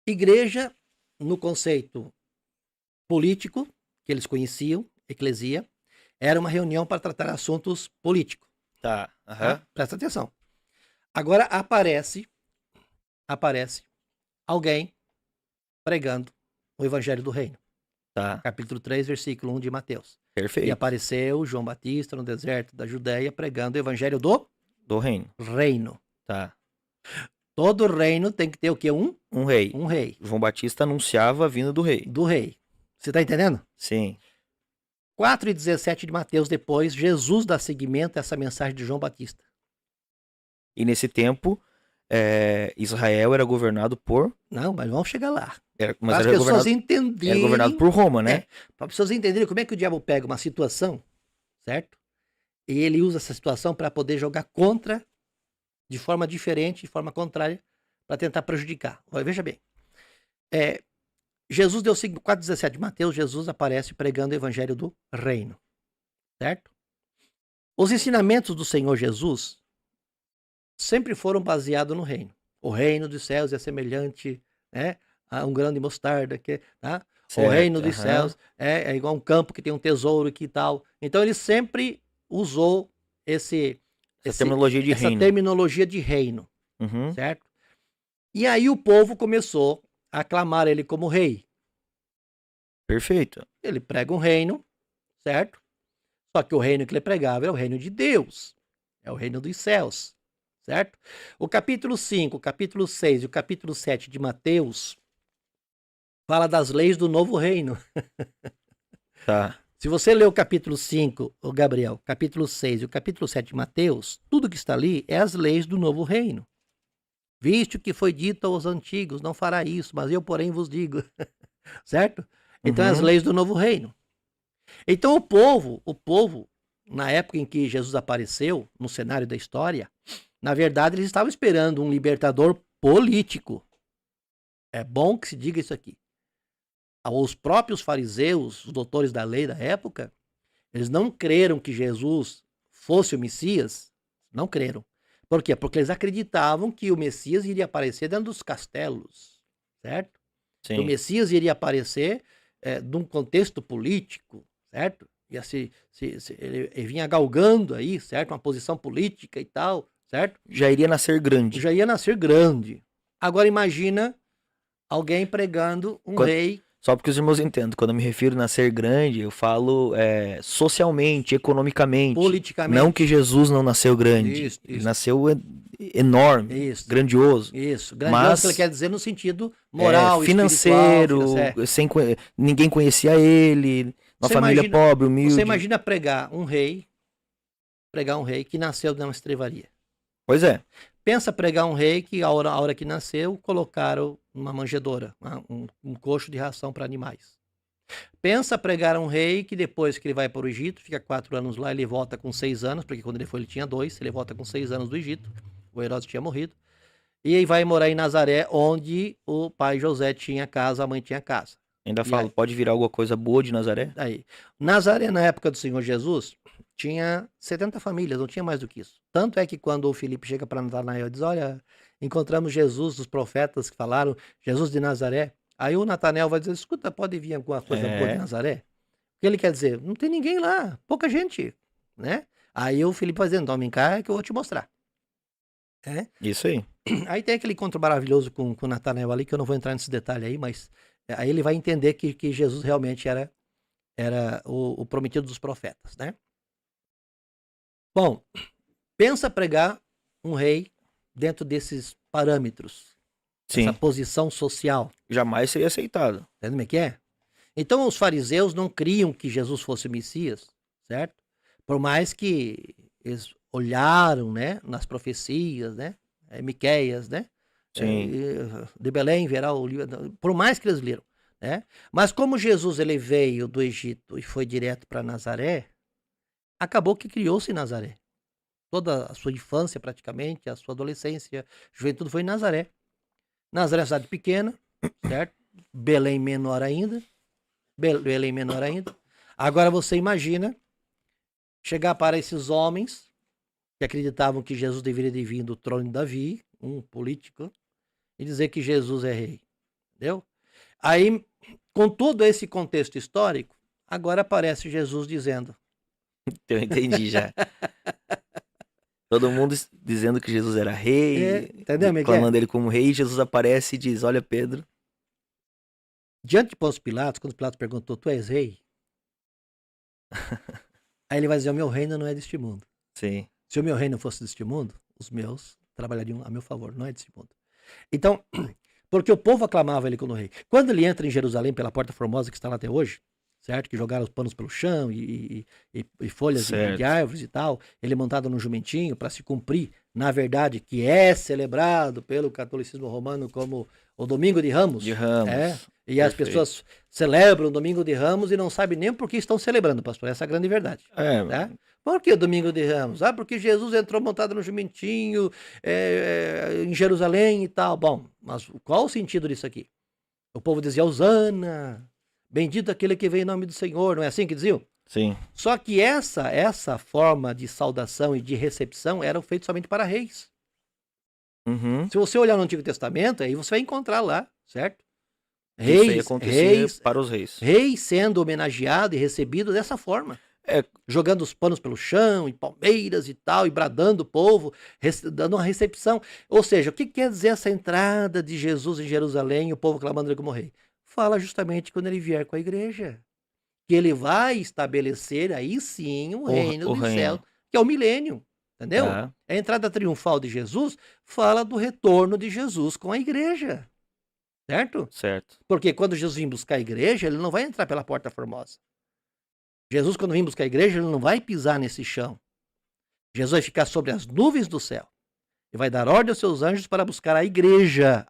Igreja, no conceito político, que eles conheciam, eclesia, era uma reunião para tratar assuntos políticos, Tá. tá? Aham. Presta atenção. Agora aparece alguém pregando o evangelho do reino. Tá. Capítulo 3, versículo 1 de Mateus. E Perfeito. apareceu João Batista no deserto da Judéia pregando o evangelho do Do reino. reino. Tá. Todo reino tem que ter o quê? Um rei. Um rei. João Batista anunciava a vinda do rei. Do rei. Você está entendendo? Sim. 4:17 de Mateus depois, Jesus dá seguimento a essa mensagem de João Batista. E nesse tempo, Israel era governado por. Não, mas vamos chegar lá. Mas Para as era pessoas governado, era governado entenderem. por Roma, né? Para as pessoas entenderem como é que o diabo pega uma situação, certo? E ele usa essa situação para poder jogar contra, de forma diferente, de forma contrária, para tentar prejudicar. Olha, veja bem. Jesus deu 4:17 de Mateus, Jesus aparece pregando o evangelho do reino, certo? Os ensinamentos do Senhor Jesus sempre foram baseados no reino. O reino dos céus é semelhante, né, a um grão de mostarda, tá? O reino Certo. dos Aham. céus é igual um campo que tem um tesouro aqui e tal. Então ele sempre usou Essa terminologia de essa reino. terminologia de reino, Uhum. certo? E aí o povo começou a aclamar ele como rei. Perfeito. Ele prega um reino, certo? Só que o reino que ele pregava é o reino de Deus, é o reino dos céus, certo? O capítulo 5, o capítulo 6 e o capítulo 7 de Mateus fala das leis do novo reino. Tá. Se você ler o capítulo 5, o Gabriel, capítulo 6 e o capítulo 7 de Mateus, tudo que está ali é as leis do novo reino. Visto que foi dito aos antigos, não fará isso, mas eu, porém, vos digo. Certo? Então, as Uhum. leis do novo reino. Então, o povo, na época em que Jesus apareceu, no cenário da história, na verdade, eles estavam esperando um libertador político. É bom que se diga isso aqui. Os próprios fariseus, os doutores da lei da época, eles não creram que Jesus fosse o Messias. Não creram. Por quê? Porque eles acreditavam que o Messias iria aparecer dentro dos castelos, certo? Que o Sim. Messias iria aparecer num contexto político, certo? Ele vinha galgando aí, certo? Uma posição política e tal, certo? Já iria nascer grande. Já ia nascer grande. Agora imagina alguém pregando um Quando- rei Só porque os irmãos entendem. Quando eu me refiro a nascer grande, eu falo socialmente, economicamente. Não que politicamente. Jesus não nasceu grande. Isso, Ele isso, nasceu enorme, isso. grandioso. Isso. Grandioso que ele Mas quer dizer no sentido moral, espiritual, financeiro, financeiro. ninguém conhecia ele. Uma Você família imagina, pobre, você humilde. imagina pregar um rei que nasceu numa estrevaria. Pois é. Pensa pregar um rei que a hora que nasceu colocaram uma manjedoura, um coxo de ração para animais. Pensa pregar um rei que depois que ele vai para o Egito, fica 4 anos lá, ele volta com 6 anos, porque quando ele foi ele tinha 2, ele volta com 6 anos do Egito, o Herodes tinha morrido, e aí vai morar em Nazaré, onde o pai José tinha casa, a mãe tinha casa. Ainda E falo, pode virar alguma coisa boa de Nazaré? aí, Nazaré, na época do Senhor Jesus, tinha 70 famílias, não tinha mais do que isso. Tanto é que quando o Filipe chega para Natanael e diz: Olha, encontramos Jesus, os profetas que falaram, Jesus de Nazaré. Aí o Natanael vai dizer: Escuta, pode vir alguma coisa boa de É, Nazaré? O que ele quer dizer? Não tem ninguém lá, pouca gente, né? Aí o Filipe vai dizendo: Tome cá que eu vou te mostrar. É? isso aí. Aí tem aquele encontro maravilhoso com o Natanael ali, que eu não vou entrar nesse detalhe aí, mas aí ele vai entender que Jesus realmente era o prometido dos profetas, né? Bom, pensa pregar um rei dentro desses parâmetros, essa Sim. posição social. Jamais seria aceitado. Entende como é que é? Então os fariseus não criam que Jesus fosse o Messias, certo? Por mais que eles olharam, né, nas profecias, né, Miqueias, né, Sim. de Belém verá o livro, por mais que eles leram, né? Mas como Jesus ele veio do Egito e foi direto para Nazaré, acabou que criou-se em Nazaré. Toda a sua infância, praticamente, a sua adolescência, juventude foi em Nazaré. Nazaré é uma cidade pequena, certo? Belém menor ainda. Belém menor ainda. Agora você imagina chegar para esses homens que acreditavam que Jesus deveria vir do trono de Davi, um político, e dizer que Jesus é rei. Entendeu? Aí, com todo esse contexto histórico, agora aparece Jesus dizendo... Eu entendi já. Todo mundo dizendo que Jesus era rei, entendeu, Miguel? clamando ele como rei, e Jesus aparece e diz, olha, Pedro... Diante de Pôncio Pilatos, quando Pilatos perguntou, tu és rei? Aí ele vai dizer, o meu reino não é deste mundo. Sim. Se o meu reino fosse deste mundo, os meus trabalhariam a meu favor, não é deste mundo. Então, porque o povo aclamava ele como rei. Quando ele entra em Jerusalém pela Porta Formosa, que está lá até hoje, certo? Que jogaram os panos pelo chão e folhas de árvores e tal, ele montado num jumentinho para se cumprir, na verdade, que é celebrado pelo catolicismo romano como o Domingo de Ramos. De Ramos. E as pessoas celebram o Domingo de Ramos e não sabem nem por que estão celebrando, pastor. Essa é a grande verdade. Tá? Por que o Domingo de Ramos? Porque Jesus entrou montado no jumentinho em Jerusalém e tal. Bom, mas qual o sentido disso aqui? O povo dizia, Hosana, bendito aquele que vem em nome do Senhor. Não é assim que diziam? Sim. Só que essa forma de saudação e de recepção eram feitas somente para reis. Uhum. Se você olhar no Antigo Testamento, aí você vai encontrar lá, certo? Reis para os reis. Reis sendo homenageado e recebido dessa forma. Jogando os panos pelo chão, e palmeiras e tal, e bradando o povo, dando uma recepção. Ou seja, o que quer dizer essa entrada de Jesus em Jerusalém e o povo clamando ele como rei? Fala justamente quando ele vier com a igreja. Que ele vai estabelecer aí sim o reino do céu, que é o milênio. Entendeu? A entrada triunfal de Jesus fala do retorno de Jesus com a igreja. Certo? Certo. Porque quando Jesus vir buscar a igreja, ele não vai entrar pela Porta Formosa. Jesus, quando vir buscar a igreja, ele não vai pisar nesse chão. Jesus vai ficar sobre as nuvens do céu. E vai dar ordem aos seus anjos para buscar a igreja.